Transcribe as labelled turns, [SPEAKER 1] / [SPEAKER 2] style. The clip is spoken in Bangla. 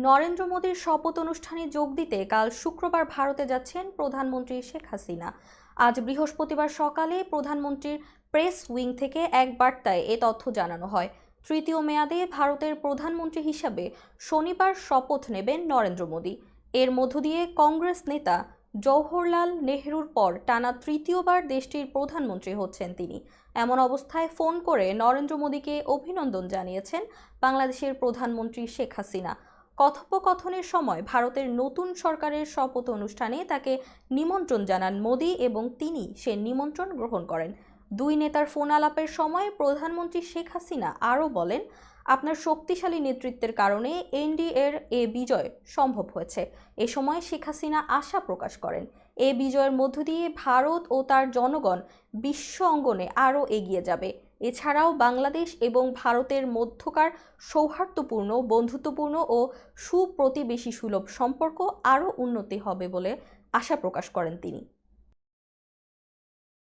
[SPEAKER 1] নরেন্দ্র মোদীর শপথ অনুষ্ঠানে যোগ দিতে কাল শুক্রবার ভারতে যাচ্ছেন প্রধানমন্ত্রী শেখ হাসিনা। আজ বৃহস্পতিবার সকালে প্রধানমন্ত্রীর প্রেস উইং থেকে এক বার্তায় এ তথ্য জানানো হয়। তৃতীয় মেয়াদে ভারতের প্রধানমন্ত্রী হিসাবে শনিবার শপথ নেবেন নরেন্দ্র মোদী। এর মধ্য দিয়ে কংগ্রেস নেতা জওহরলাল নেহরুর পর টানা তৃতীয়বার দেশটির প্রধানমন্ত্রী হচ্ছেন তিনি। এমন অবস্থায় ফোন করে নরেন্দ্র মোদীকে অভিনন্দন জানিয়েছেন বাংলাদেশের প্রধানমন্ত্রী শেখ হাসিনা। কথোপকথনের সময় ভারতের নতুন সরকারের শপথ অনুষ্ঠানে তাকে নিমন্ত্রণ জানান মোদী এবং তিনি সে নিমন্ত্রণ গ্রহণ করেন। দুই নেতার ফোন আলাপের সময় প্রধানমন্ত্রী শেখ হাসিনা আরও বলেন, আপনার শক্তিশালী নেতৃত্বের কারণে এনডিএর এ বিজয় সম্ভব হয়েছে। এ সময় শেখ হাসিনা আশা প্রকাশ করেন, এ বিজয়ের মধ্য দিয়ে ভারত ও তার জনগণ বিশ্ব অঙ্গনে আরও এগিয়ে যাবে। এছাড়াও বাংলাদেশ এবং ভারতের মধ্যকার সৌহার্দ্যপূর্ণ, বন্ধুত্বপূর্ণ ও সুপ্রতিবেশী সুলভ সম্পর্ক আরও উন্নতি হবে বলে আশা প্রকাশ করেন তিনি।